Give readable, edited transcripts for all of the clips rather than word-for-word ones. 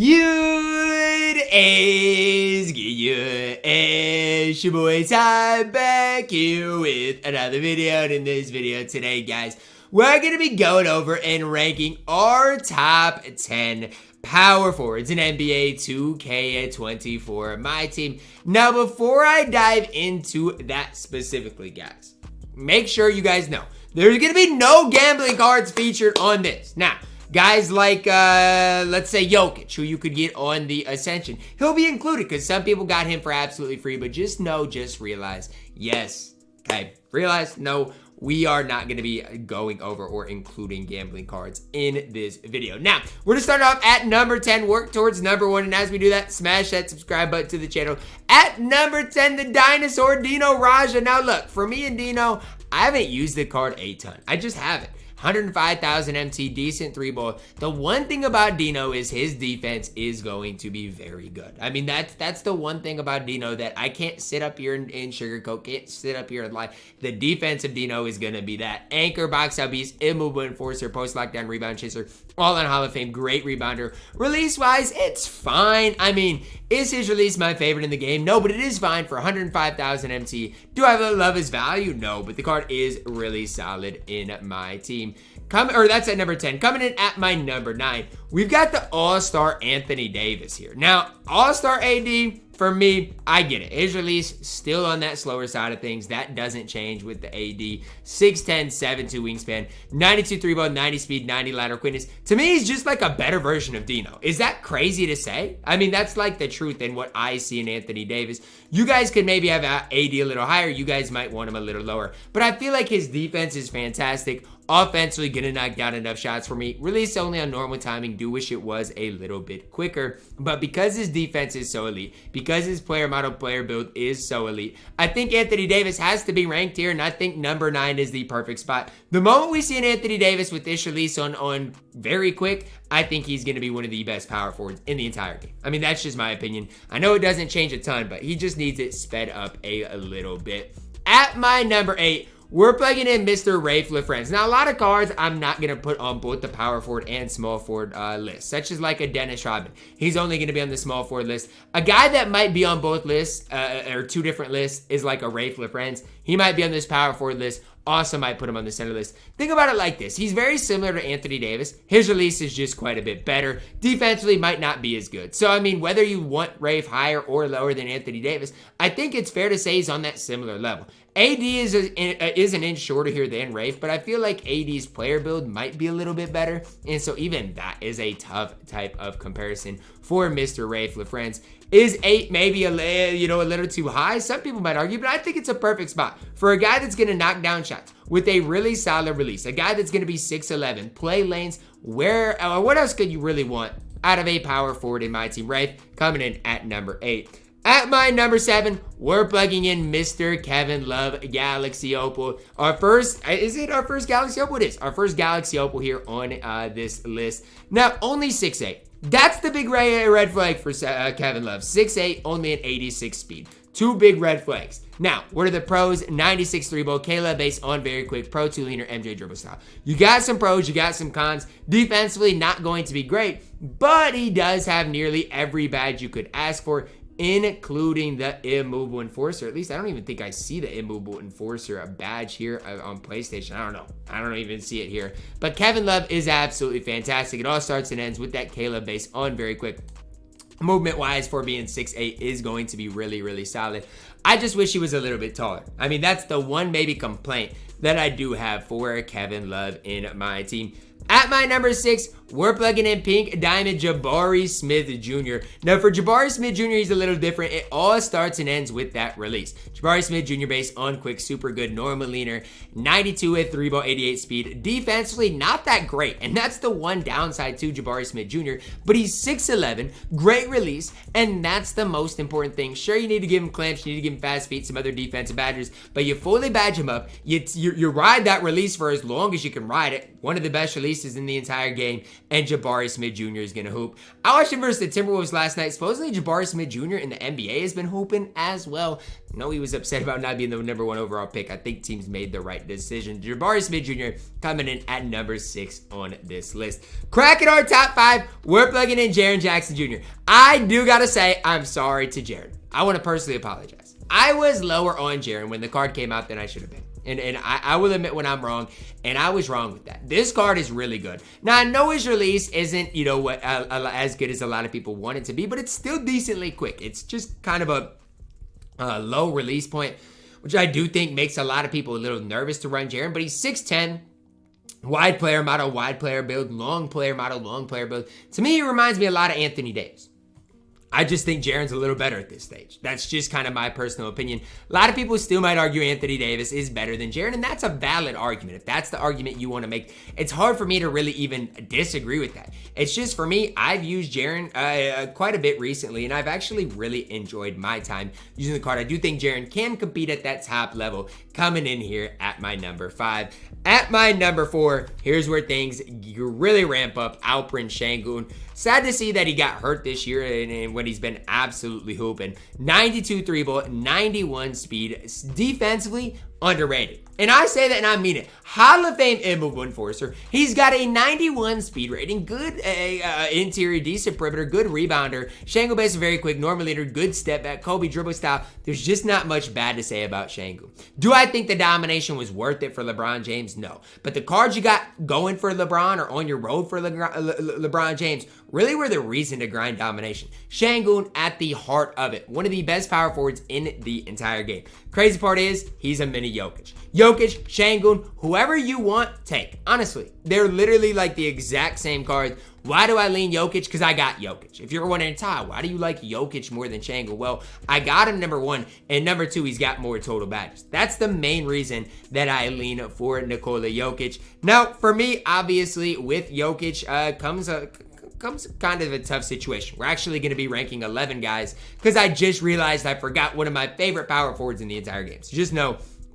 It's your boy Ty back here with another video. And in this video today, guys, we're going to be going over and ranking our top 10 power forwards in NBA 2K24 MyTEAM. Now, before I dive into that specifically, guys, make sure you guys know there's going to be no gambling cards featured on this. Now, guys like, let's say Jokic, who you could get on the Ascension, he'll be included because some people got him for absolutely free. But just realize, yes, okay, realize, no, we are not going to be going over or including gambling cards in this video. Now, we're going to start off at number 10, work towards number 1. And as we do that, smash that subscribe button to the channel. At number 10, the dinosaur, Dino Raja. Now, look, for me and Dino, I haven't used the card a ton. I just haven't. 105,000 MT, decent 3-ball. The one thing about Dino is his defense is going to be very good. I mean, that's the one thing about Dino that I can't sit up here and sugarcoat, can't sit up here and lie. The defense of Dino is going to be that anchor, box out beast, immovable enforcer, post-lockdown, rebound chaser, all on Hall of Fame, great rebounder. Release-wise, it's fine. I mean, is his release my favorite in the game? No, but it is fine for 105,000 MT. Do I love his value? No, but the card is really solid in my team. That's at number 10. Coming in at my number 9, we've got the All-Star Anthony Davis here. Now, All-Star AD, for me, I get it. His release still on that slower side of things. That doesn't change with the AD. 6'10", 7'2" wingspan, 92 3-ball, 90 speed, 90 lateral quickness. To me, he's just like a better version of Dino. Is that crazy to say? I mean, that's like the truth in what I see in Anthony Davis. You guys could maybe have AD a little higher. You guys might want him a little lower. But I feel like his defense is fantastic. Offensively, gonna knock down enough shots for me. Release only on normal timing. Do wish it was a little bit quicker. But because his defense is so elite, because his player model player build is so elite, I think Anthony Davis has to be ranked here, and I think number 9 is the perfect spot. The moment we see an Anthony Davis with this release on very quick, I think he's going to be one of the best power forwards in the entire game. I mean, that's just my opinion. I know it doesn't change a ton, but he just needs it sped up a little bit. At my number 8, we're plugging in Mr. Rafe LaFrance. Now, a lot of cards I'm not going to put on both the power forward and small forward list, such as like a Dennis Rodman. He's only going to be on the small forward list. A guy that might be on both lists, or two different lists, is like a Rafe LaFrance. He might be on this power forward list. Also might put him on the center list. Think about it like this. He's very similar to Anthony Davis. His release is just quite a bit better. Defensively might not be as good. So, I mean, whether you want Rafe higher or lower than Anthony Davis, I think it's fair to say he's on that similar level. AD is an inch shorter here than Rafe, but I feel like AD's player build might be a little bit better. And so even that is a tough type of comparison for Mr. Rafe LaFrance. Is 8 maybe a little too high? Some people might argue, but I think it's a perfect spot for a guy that's going to knock down shots with a really solid release. A guy that's going to be 6'11", play lanes. What else could you really want out of a power forward in my team? Rafe coming in at number 8. At my number 7, we're plugging in Mr. Kevin Love Galaxy Opal. Is it our first Galaxy Opal? It is. Our first Galaxy Opal here on this list. Now, only 6'8". That's the big red flag for Kevin Love. 6'8", only an 86 speed. 2 big red flags. Now, what are the pros? 96 3-ball, K-Love based on very quick, pro 2-leaner, MJ dribble style. You got some pros, you got some cons. Defensively, not going to be great, but he does have nearly every badge you could ask for, including the immovable enforcer. At least I don't even think I see the immovable enforcer badge here on PlayStation. I don't know. I don't even see it here. But Kevin Love is absolutely fantastic. It all starts and ends with that K-Love base on very quick. Movement-wise, for being 6'8", is going to be really, really solid. I just wish he was a little bit taller. I mean, that's the one maybe complaint that I do have for Kevin Love in my team. At my number 6, we're plugging in Pink Diamond Jabari Smith Jr. Now, for Jabari Smith Jr., he's a little different. It all starts and ends with that release. Jabari Smith Jr. based on quick, super good, normal leaner, 92 with 3-ball, 88 speed. Defensively, not that great. And that's the one downside to Jabari Smith Jr. But he's 6'11", great release, and that's the most important thing. Sure, you need to give him clamps, you need to give him medium, fast feet, some other defensive badges, but you fully badge him up. You ride that release for as long as you can ride it. One of the best releases in the entire game, and Jabari Smith Jr. is going to hoop. I watched him versus the Timberwolves last night. Supposedly Jabari Smith Jr. in the NBA has been hooping as well. No, he was upset about not being the number 1 overall pick. I think teams made the right decision. Jabari Smith Jr. coming in at number 6 on this list. Cracking our top 5, we're plugging in Jaren Jackson Jr. I do got to say, I'm sorry to Jaren. I want to personally apologize. I was lower on Jaren when the card came out than I should have been. And I will admit when I'm wrong, and I was wrong with that. This card is really good. Now, I know his release isn't, you know, what as good as a lot of people want it to be, but it's still decently quick. It's just kind of a low release point, which I do think makes a lot of people a little nervous to run Jaren, but he's 6'10", wide player model, wide player build, long player model, long player build. To me, he reminds me a lot of Anthony Davis. I just think Jaren's a little better at this stage. That's just kind of my personal opinion. A lot of people still might argue Anthony Davis is better than Jaren, and that's a valid argument. If that's the argument you want to make, it's hard for me to really even disagree with that. It's just, for me, I've used Jaren quite a bit recently, and I've actually really enjoyed my time using the card. I do think Jaren can compete at that top level, coming in here at my number 5. At my number 4, here's where things really ramp up. Alperen Sengun. Sad to see that he got hurt this year and when he's been absolutely hooping. 92 3-ball, 91 speed. Defensively, underrated. And I say that and I mean it. Hall of Fame immovable enforcer. He's got a 91 speed rating. Good interior, decent perimeter, good rebounder. Sengun base very quick, normal leader, good step back, Kobe dribble style. There's just not much bad to say about Sengun. Do I think the domination was worth it for LeBron James? No. But the cards you got going for LeBron or on your road for LeBron James really were the reason to grind domination. Sengun at the heart of it. One of the best power forwards in the entire game. Crazy part is, he's a mini Jokic. Jokic, Sengun, whoever you want, take. Honestly, they're literally like the exact same cards. Why do I lean Jokic? Because I got Jokic. If you're wondering, Ty, why do you like Jokic more than Sengun? Well, I got him number 1, and number 2, he's got more total badges. That's the main reason that I lean for Nikola Jokic. Now, for me, obviously, with Jokic comes kind of a tough situation. We're actually going to be ranking 11 guys because I just realized I forgot one of my favorite power forwards in the entire game. So just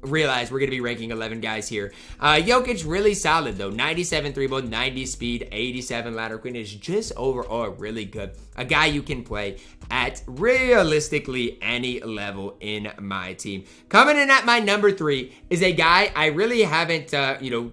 realize we're going to be ranking 11 guys here. Jokic, really solid though. 97 3-ball, 90 speed, 87 lateral quickness. Is just overall really good. A guy you can play at realistically any level in my team. Coming in at my number 3 is a guy I really haven't,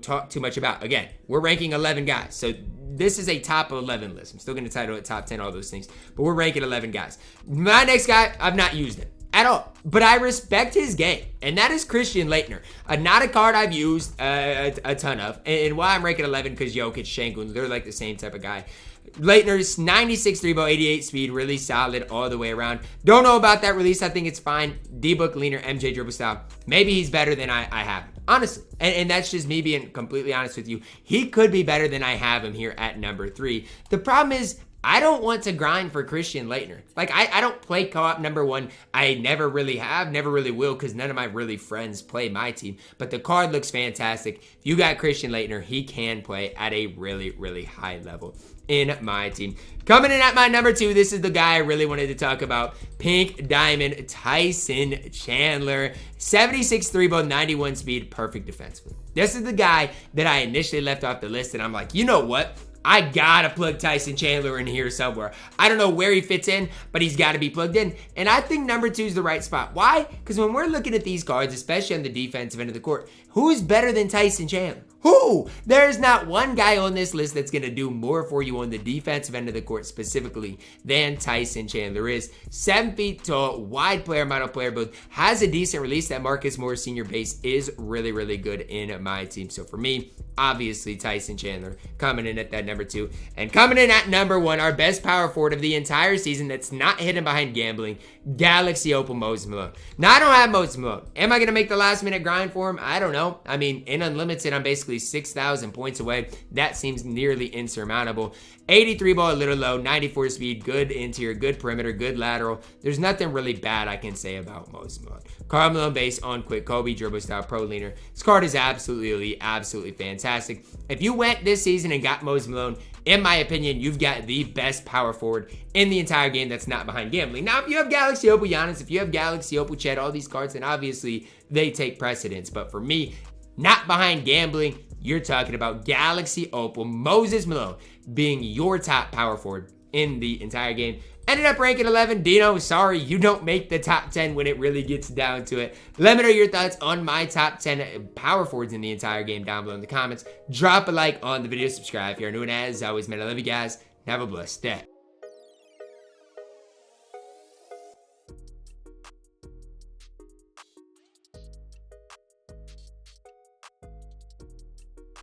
talked too much about. Again, we're ranking 11 guys. So this is a top 11 list. I'm still going to title it top 10, all those things. But we're ranking 11 guys. My next guy, I've not used him at all. But I respect his game. And that is Christian Laettner. Not a card I've used a ton of. And why I'm ranking 11, because Jokic, Sengun, they're like the same type of guy. Laettner's 96 3-ball, 88 speed, really solid all the way around. Don't know about that release. I think it's fine. D-book leaner, MJ dribble style. Maybe he's better than I have him, honestly. And that's just me being completely honest with you. He could be better than I have him here at number 3. The problem is, I don't want to grind for Christian Laettner. Like, I don't play co-op number 1. I never really have, never really will, because none of my really friends play my team. But the card looks fantastic. If you got Christian Laettner, he can play at a really, really high level in my team. Coming in at my number 2, this is the guy I really wanted to talk about. Pink Diamond Tyson Chandler. 76 3-ball, 91 speed, perfect defensively. This is the guy that I initially left off the list, and I'm like, you know what? I gotta plug Tyson Chandler in here somewhere. I don't know where he fits in, but he's gotta be plugged in. And I think number 2 is the right spot. Why? Because when we're looking at these cards, especially on the defensive end of the court, who's better than Tyson Chandler? Who? There's not one guy on this list that's going to do more for you on the defensive end of the court specifically than Tyson Chandler is. 7 feet tall, wide player, model player build, has a decent release. That Marcus Morris senior base is really, really good in my team. So for me, obviously Tyson Chandler coming in at that number 2. And coming in at number 1, our best power forward of the entire season that's not hidden behind gambling, Galaxy Opal Moses Malone. Now, I don't have Moses Malone. Am I going to make the last minute grind for him? I don't know. I mean, in Unlimited, I'm basically 6,000 points away. That seems nearly insurmountable. 83 ball, a little low, 94 speed, good interior, good perimeter, good lateral. There's nothing really bad I can say about Moses Malone. Karl Malone base on quick, Kobe dribble style, pro leaner. This card is absolutely elite, absolutely fantastic. If you went this season and got Moses Malone, in my opinion, you've got the best power forward in the entire game that's not behind gambling. Now, if you have Galaxy Opal Giannis, if you have Galaxy Opal Chet, all these cards, then obviously they take precedence. But for me, not behind gambling, you're talking about Galaxy Opal Moses Malone being your top power forward in the entire game. Ended up ranking 11. Dino, sorry, you don't make the top 10 when it really gets down to it. Let me know your thoughts on my top 10 power forwards in the entire game down below in the comments. Drop a like on the video, subscribe if you're new, and as always, man, I love you guys. Have a blessed day.